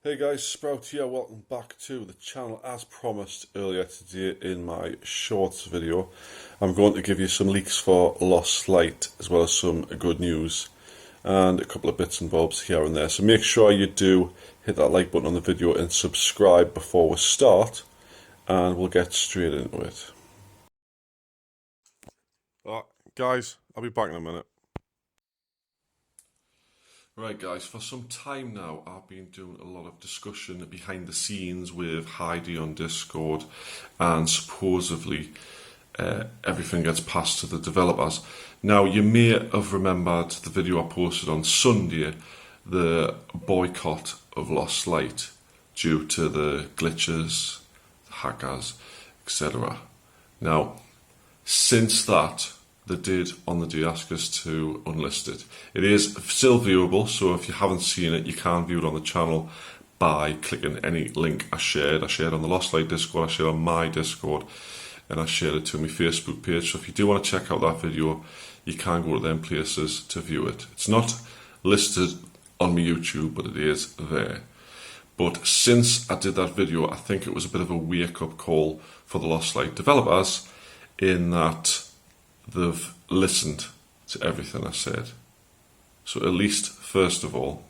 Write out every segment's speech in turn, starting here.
Hey guys, Sprout here, welcome back to the channel. As promised earlier today in my shorts video, I'm going to give you some leaks for Lost Light as well as some good news and a couple of bits and bobs here and there. So make sure you do hit that like button on the video and subscribe before we start, and we'll get straight into it. Guys, I'll be back in a minute. Right guys, for some time now I've been doing a lot of discussion behind the scenes with Heidi on Discord, and supposedly everything gets passed to the developers. Now you may have remembered the video I posted on Sunday, the boycott of Lost Light due to the glitches, hackers, etc. Now since that, they did on the day ask us to unlist it. It is still viewable, so if you haven't seen it, you can view it on the channel by clicking any link I shared. I shared on the Lost Light Discord, I shared on my Discord, and I shared it to my Facebook page. So if you do want to check out that video, you can go to them places to view it. It's not listed on my YouTube, but it is there. But since I did that video, I think it was a bit of a wake-up call for the Lost Light developers, in that they've listened to everything I said. So at least, first of all.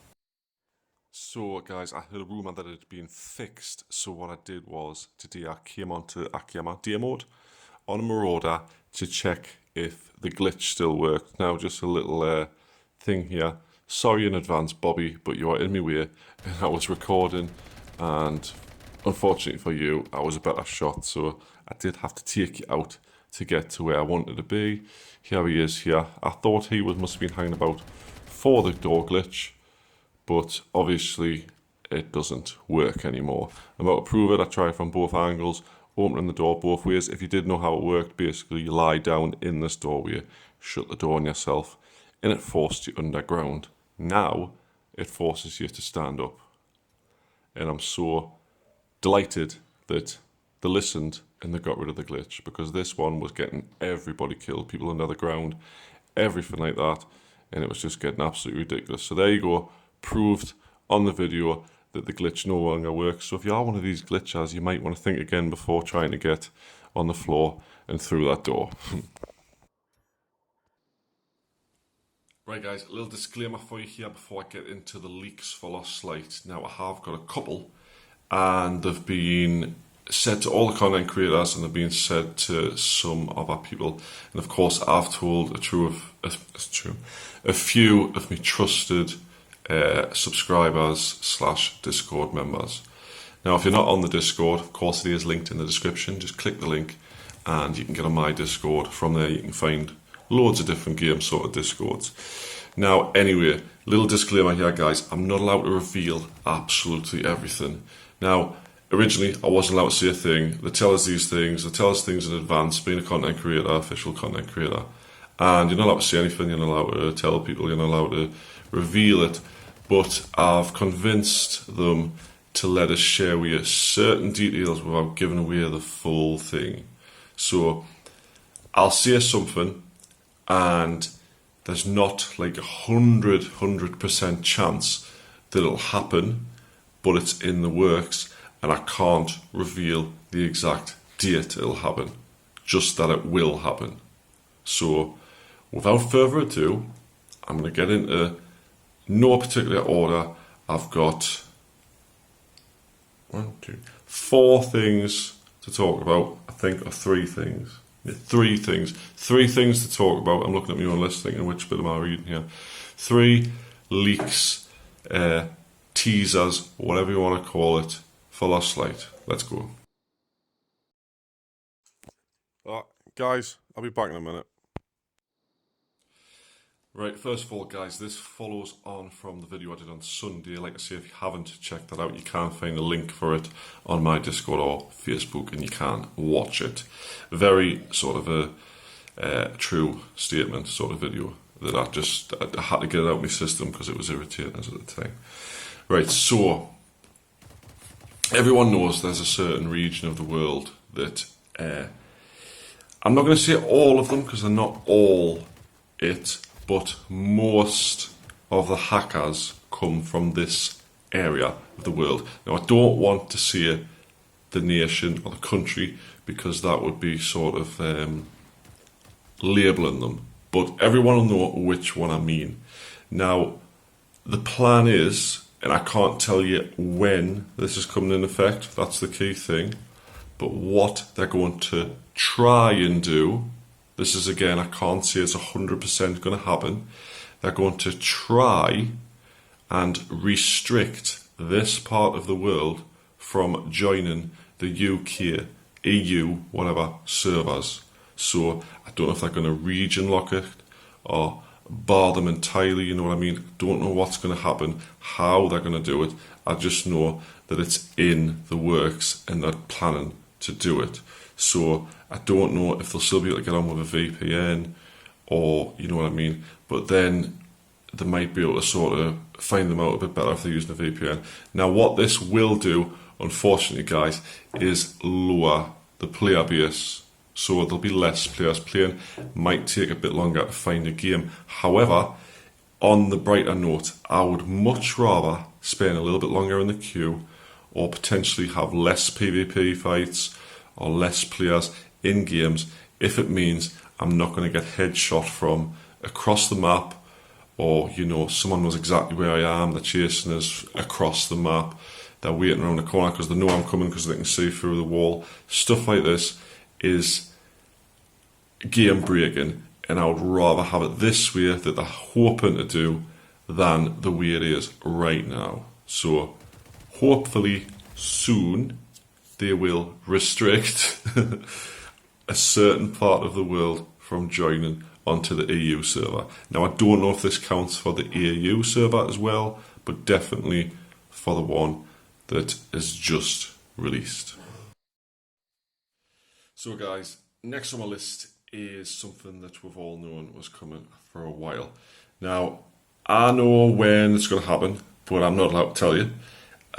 So guys, I heard a rumour that it had been fixed. So what I did was, today I came onto Akiyama Day Mode on a Marauder to check if the glitch still worked. Now just a little thing here. Sorry in advance, Bobby, but you are in my way. And I was recording, and unfortunately for you, I was a better shot. So I did have to take you out to get to where I wanted to be. Here he is here. I thought he must have been hanging about for the door glitch, but obviously it doesn't work anymore. I'm about to prove it. I tried from both angles, opening the door both ways. If you did know how it worked, basically you lie down in this doorway, shut the door on yourself, and it forced you underground. Now it forces you to stand up. And I'm so delighted that they listened and they got rid of the glitch, because this one was getting everybody killed, people under the ground, everything like that, and it was just getting absolutely ridiculous. So there you go, proved on the video that the glitch no longer works. So if you are one of these glitchers, you might want to think again before trying to get on the floor and through that door. Right guys, a little disclaimer for you here before I get into the leaks for Lost Light. Now I have got a couple, and they've been said to all the content creators, and they've been said to some other people. And of course I've told a few of my trusted subscribers / Discord members. Now if you're not on the Discord, of course it is linked in the description. Just click the link and you can get on my Discord. From there you can find loads of different game sort of Discords. Now anyway, little disclaimer here guys, I'm not allowed to reveal absolutely everything. Now originally, I wasn't allowed to say a thing. They tell us these things, they tell us things in advance, being a content creator, official content creator. And you're not allowed to say anything, you're not allowed to tell people, you're not allowed to reveal it. But I've convinced them to let us share with you certain details without giving away the full thing. So, I'll say something, and there's not like 100% chance that it'll happen, but it's in the works. And I can't reveal the exact date it'll happen, just that it will happen. So, without further ado, I'm going to get into no particular order. I've got 4 things to talk about, I think, or 3 things. Yeah, 3 things. 3 things to talk about. I'm looking at my own list thinking, which bit am I reading here? 3 leaks, teasers, whatever you want to call it, for Lost Light. Let's go. Guys, I'll be back in a minute. Right, first of all guys, this follows on from the video I did on Sunday. Like I say, if you haven't checked that out, you can find a link for it on my Discord or Facebook, and you can watch it. Very sort of a true statement sort of video that I had to get it out of my system because it was irritating us at the time. Right, so everyone knows there's a certain region of the world that, I'm not going to say all of them because they're not all it, but most of the hackers come from this area of the world. Now, I don't want to say the nation or the country because that would be sort of labelling them, but everyone will know which one I mean. Now, the plan is, and I can't tell you when this is coming in effect, that's the key thing, but what they're going to try and do, this is again, I can't say it's 100% going to happen, they're going to try and restrict this part of the world from joining the UK, EU, whatever, servers. So I don't know if they're going to region lock it or bar them entirely, you know what I mean? Don't know what's going to happen, how they're going to do it. I just know that it's in the works and they're planning to do it. So I don't know if they'll still be able to get on with a VPN or, you know what I mean? But then they might be able to sort of find them out a bit better if they're using a VPN. Now, what this will do, unfortunately, guys, is lower the player base. So there'll be less players playing. Might take a bit longer to find a game. However, on the brighter note, I would much rather spend a little bit longer in the queue or potentially have less PvP fights or less players in games if it means I'm not going to get headshot from across the map, or, you know, someone knows exactly where I am, they're chasing us across the map, they're waiting around the corner because they know I'm coming because they can see through the wall. Stuff like this is game breaking, and I would rather have it this way that they're hoping to do than the way it is right now. So hopefully soon they will restrict a certain part of the world from joining onto the EU server. Now, I don't know if this counts for the EU server as well, but definitely for the one that is just released. So guys, next on my list is something that we've all known was coming for a while. Now, I know when it's going to happen, but I'm not allowed to tell you.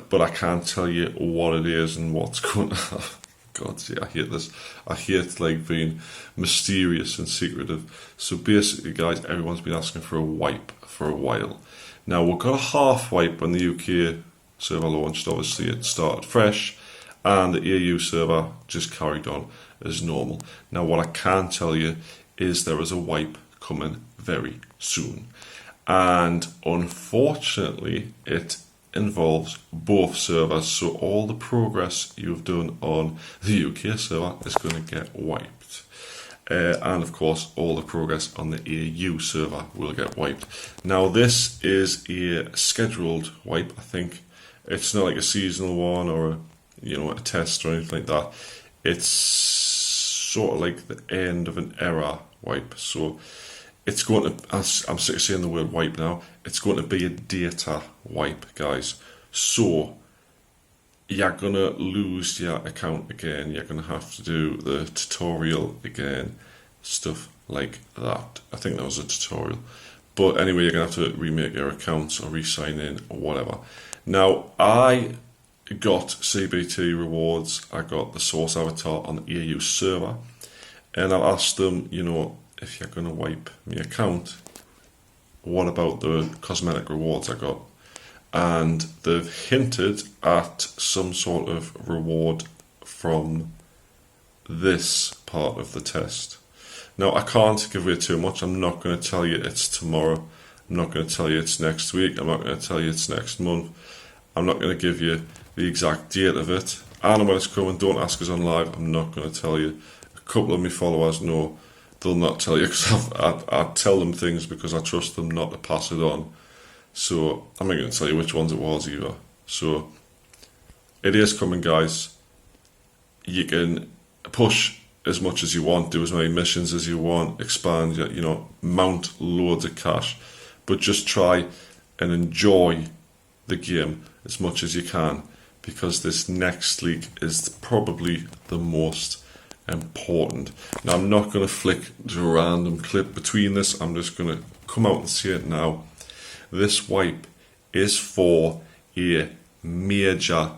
But I can't tell you what it is and what's going to happen. God, see, I hate this. I hate like being mysterious and secretive. So basically, guys, everyone's been asking for a wipe for a while. Now, we've got a half wipe when the UK server launched. Obviously, it started fresh, and the EU server just carried on as normal. Now, what I can tell you is there is a wipe coming very soon. And unfortunately, it involves both servers, so all the progress you've done on the UK server is going to get wiped, and of course all the progress on the EU server will get wiped. Now, this is a scheduled wipe. I think it's not like a seasonal one or a test or anything like that. It's sort of like the end of an era wipe. So it's going to, I'm sick of saying the word wipe now, it's going to be a data wipe, guys. So you're going to lose your account again, you're going to have to do the tutorial again, stuff like that. I think that was a tutorial. But anyway, you're going to have to remake your accounts or re-sign in or whatever. Now, I got CBT rewards, I got the source avatar on the EU server, and I asked them, if you're going to wipe my account, what about the cosmetic rewards I got? And they've hinted at some sort of reward from this part of the test. Now, I can't give away too much. I'm not going to tell you it's tomorrow. I'm not going to tell you it's next week. I'm not going to tell you it's next month. I'm not going to give you the exact date of it. I know when it's coming. Don't ask us on live. I'm not going to tell you. A couple of my followers know. They'll not tell you because I tell them things because I trust them not to pass it on. So I'm not going to tell you which ones it was either. So it is coming, guys. You can push as much as you want, do as many missions as you want, expand, mount loads of cash, but just try and enjoy the game as much as you can, because this next league is probably the most important. Now, I'm not going to flick to a random clip between this. I'm just going to come out and say it now. This wipe is for a major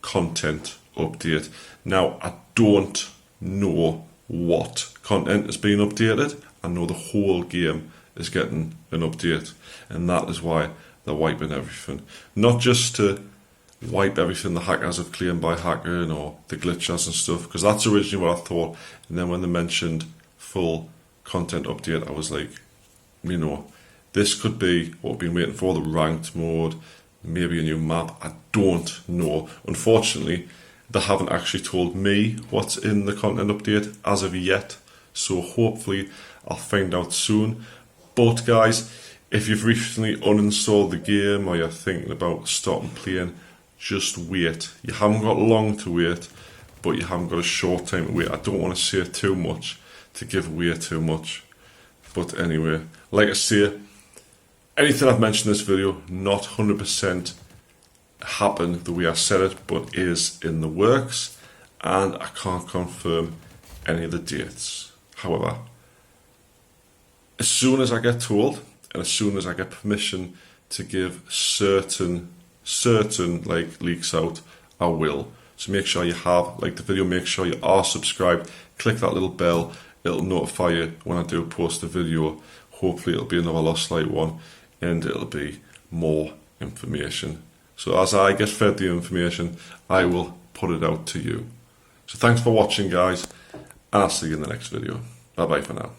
content update. Now, I don't know what content is being updated. I know the whole game is getting an update, and that is why they're wiping everything. Not just to wipe everything the hackers have claimed by hacking or the glitches and stuff, because that's originally what I thought. And then when they mentioned full content update, I was like, you know, this could be what we've been waiting for, the ranked mode, maybe a new map. I don't know. Unfortunately, they haven't actually told me what's in the content update as of yet, so hopefully I'll find out soon. But guys, if you've recently uninstalled the game or you're thinking about starting playing, just wait. You haven't got long to wait, but you haven't got a short time to wait. I don't want to say too much to give away too much. But anyway, like I say, anything I've mentioned in this video, not 100% happened the way I said it, but is in the works, and I can't confirm any of the dates. However, as soon as I get told, and as soon as I get permission to give certain like leaks out, I will. So make sure you have liked the video, make sure you are subscribed, click that little bell, it'll notify you when I do post a video. Hopefully it'll be another Lost Light one, and it'll be more information. So as I get fed the information, I will put it out to you. So thanks for watching, guys, and I'll see you in the next video. Bye bye for now.